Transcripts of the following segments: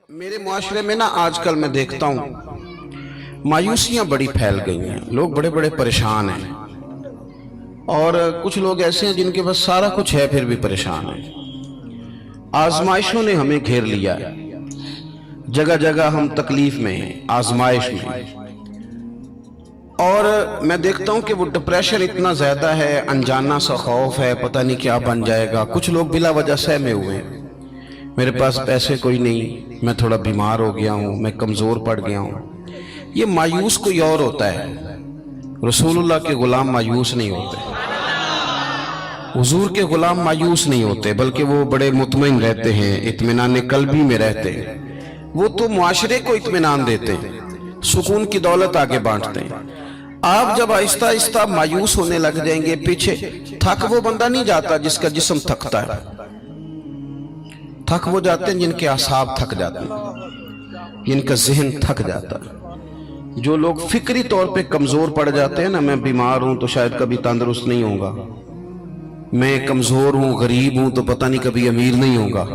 میرے معاشرے میں نا آج کل میں دیکھتا ہوں مایوسیاں بڑی پھیل گئی ہیں، لوگ بڑے بڑے پریشان ہیں، اور کچھ لوگ ایسے ہیں جن کے پاس سارا کچھ ہے پھر بھی پریشان ہیں۔ آزمائشوں نے ہمیں گھیر لیا ہے، جگہ جگہ ہم تکلیف میں ہیں، آزمائش میں، اور میں دیکھتا ہوں کہ وہ ڈپریشن اتنا زیادہ ہے، انجانا سا خوف ہے، پتہ نہیں کیا بن جائے گا۔ کچھ لوگ بلا وجہ سہمے ہوئے ہیں، میرے پاس پیسے کوئی نہیں، میں تھوڑا بیمار ہو گیا ہوں، میں کمزور پڑ گیا ہوں۔ یہ مایوس کوئی اور ہوتا ہے، رسول اللہ کے غلام مایوس نہیں ہوتے، حضور کے غلام مایوس نہیں ہوتے، بلکہ وہ بڑے مطمئن رہتے ہیں، اطمینان قلبی میں رہتے ہیں۔ وہ تو معاشرے کو اطمینان دیتے ہیں، سکون کی دولت آگے بانٹتے ہیں۔ آپ جب آہستہ آہستہ مایوس ہونے لگ جائیں گے، پیچھے تھک وہ بندہ نہیں جاتا جس کا جسم تھکتا ہے، تھک وہ جاتے ہیں جن کے اعصاب تھک جاتے ہیں، جن کا ذہن تھک جاتا ہے۔ جو لوگ فکری طور پہ کمزور پڑ جاتے ہیں نا، میں بیمار ہوں تو شاید کبھی تندرست نہیں ہوں گا، میں کمزور ہوں، غریب ہوں تو پتہ نہیں کبھی امیر نہیں ہوں گا،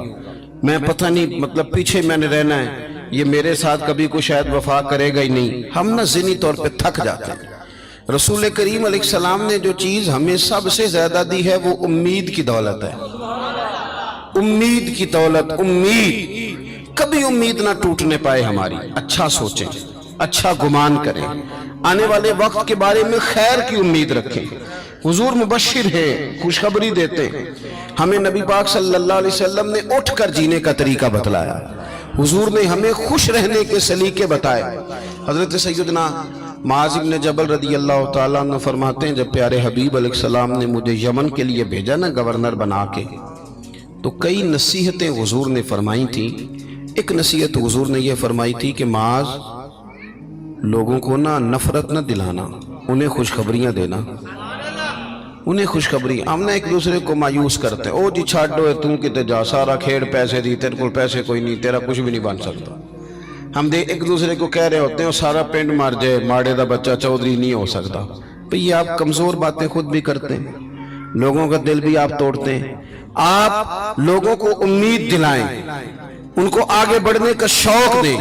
میں پتہ نہیں مطلب پیچھے میں نے رہنا ہے، یہ میرے ساتھ کبھی کوئی شاید وفا کرے گا ہی نہیں، ہم نا ذہنی طور پہ تھک جاتے ہیں۔ رسول کریم علیہ السلام نے جو چیز ہمیں سب سے زیادہ دی ہے وہ امید کی دولت ہے، امید کی دولت۔ امید کبھی امید نہ ٹوٹنے پائے ہماری، اچھا سوچیں، اچھا گمان کریں، آنے والے وقت کے بارے میں خیر کی امید رکھیں۔ حضور مبشر ہے، خوشخبری دیتے ہیں، ہمیں نبی پاک صلی اللہ علیہ وسلم نے اٹھ کر جینے کا طریقہ بتلایا، حضور نے ہمیں خوش رہنے کے سلیقے بتائے۔ حضرت سیدنا معاذ بن جبل رضی اللہ تعالیٰ عنہ فرماتے ہیں، جب پیارے حبیب علیہ السلام نے مجھے یمن کے لیے بھیجا نا گورنر بنا کے، تو کئی نصیحتیں حضور نے فرمائی تھیں۔ ایک نصیحت حضور نے یہ فرمائی تھی کہ معاذ، لوگوں کو نا نفرت نہ دلانا، انہیں خوشخبریاں دینا، انہیں خوشخبری۔ ہم نے ایک دوسرے کو مایوس کرتے ہیں، او جی چھاڑو تم کتے جا، سارا کھیڑ پیسے دی، تیرے کو پیسے کوئی نہیں، تیرا کچھ بھی نہیں بن سکتا۔ ہم ایک دوسرے کو کہہ رہے ہوتے ہیں سارا پنڈ مار جائے، ماڑے دا بچہ چودھری نہیں ہو سکتا۔ بھئی آپ کمزور باتیں خود بھی کرتے ہیں، لوگوں کا دل بھی آپ توڑتے ہیں۔ آپ لوگوں کو امید دلائیں، ان کو آگے بڑھنے کا شوق دیں۔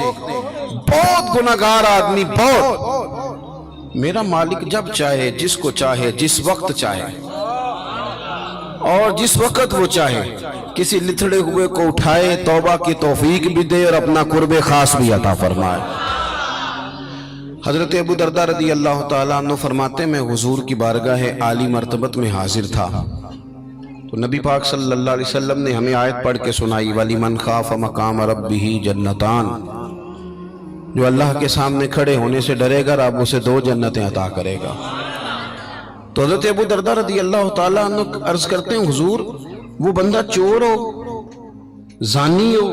بہت گناہگار آدمی، بہت، میرا مالک جب چاہے، جس کو چاہے، جس وقت چاہے اور جس وقت وہ چاہے، کسی لتھڑے ہوئے کو اٹھائے، توبہ کی توفیق بھی دے اور اپنا قرب خاص بھی عطا فرمائے۔ حضرت ابو درداء رضی اللہ تعالیٰ عنہ فرماتے ہیں، میں حضور کی بارگاہ عالی مرتبت میں حاضر تھا، تو نبی پاک صلی اللہ علیہ وسلم نے ہمیں آیت پڑھ کے سنائی، وَلِمَنْ خَافَ مَقَامَ رَبِّهِ جَنَّتَانِ، جو اللہ کے سامنے کھڑے ہونے سے ڈرے گا، رب اسے 2 جنتیں عطا کرے گا۔ تو حضرت ابو درداء رضی اللہ تعالیٰ عنہ عرض کرتے ہیں، حضور وہ بندہ چور ہو، زانی ہو،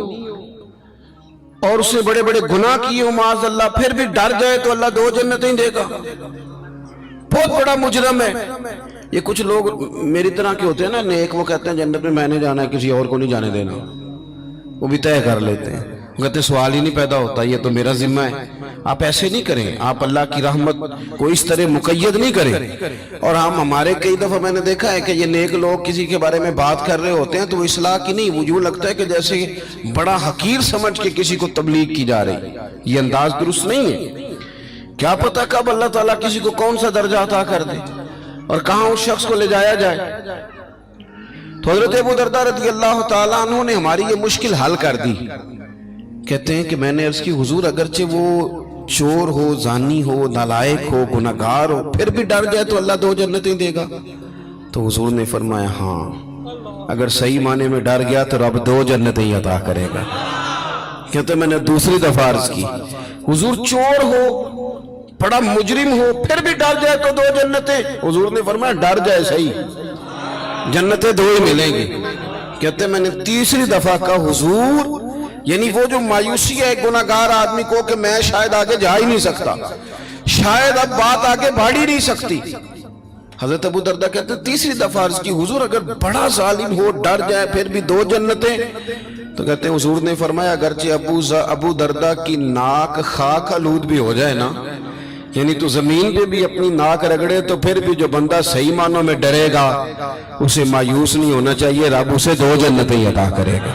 اور اس نے بڑے بڑے گناہ کیے ہو معاذ اللہ، پھر بھی ڈر جائے تو اللہ 2 جنتیں دے گا، بہت بڑا مجرم ہے۔ یہ کچھ لوگ میری طرح کے ہوتے ہیں نا نیک، وہ کہتے ہیں جنت میں میں نے جانا ہے، کسی اور کو نہیں جانے دینا، وہ بھی طے کر لیتے ہیں، کہتے سوال ہی نہیں پیدا ہوتا، یہ تو میرا ذمہ ہے۔ آپ ایسے نہیں کریں، آپ اللہ کی رحمت کو اس طرح مقید نہیں کریں۔ اور ہمارے کئی دفعہ میں نے دیکھا ہے کہ یہ نیک لوگ کسی کے بارے میں بات کر رہے ہوتے ہیں تو وہ اصلاح کی نہیں، وہ یوں لگتا ہے کہ جیسے بڑا حقیر سمجھ کے کسی کو تبلیغ کی جا رہی، یہ انداز درست نہیں ہے۔ کیا پتہ کب اللہ تعالیٰ کسی کو کون سا درجہ عطا کر دے اور کہاں اس شخص کو لے جایا جائے۔ تو حضرت ابو درداء رضی اللہ تعالیٰ عنہ نے ہماری یہ مشکل حل کر دی۔ کہتے ہیں کہ میں نے عرض کی، حضور اگرچہ وہ چور ہو، زانی ہو، نالائق ہو، گناہگار ہو، پھر بھی ڈر جائے تو اللہ 2 جنتیں دے گا؟ تو حضور نے فرمایا ہاں، اگر صحیح معنی میں ڈر گیا تو رب 2 جنتیں عطا کرے گا۔ کہتے ہیں میں نے دوسری دفعہ عرض کی، حضور چور ہو، بڑا مجرم ہو، پھر بھی ڈر جائے تو 2 جنتیں؟ حضور نے فرمایا ڈر جائے صحیح، جنتیں 2 ہی ملیں گی۔ کہتے ہیں میں نے تیسری دفعہ کہا، حضور یعنی وہ جو مایوسی ہے گناہگار آدمی کو کہ میں شاید آگے جا ہی نہیں سکتا، شاید اب بات آگے بڑھ ہی نہیں سکتی۔ حضرت ابو درداء کہتے ہیں تیسری دفعہ عرض کی، حضور اگر بڑا ظالم ہو، ڈر جائے، پھر بھی 2 جنتیں؟ تو کہتے ہیں حضور نے فرمایا اگرچہ ابو درداء کی ناک خاک آلود بھی ہو جائے نا، یعنی تو زمین پہ بھی اپنی ناک رگڑے، تو پھر بھی جو بندہ صحیح معنوں میں ڈرے گا اسے مایوس نہیں ہونا چاہیے، رب اسے 2 جنتیں عطا کرے گا۔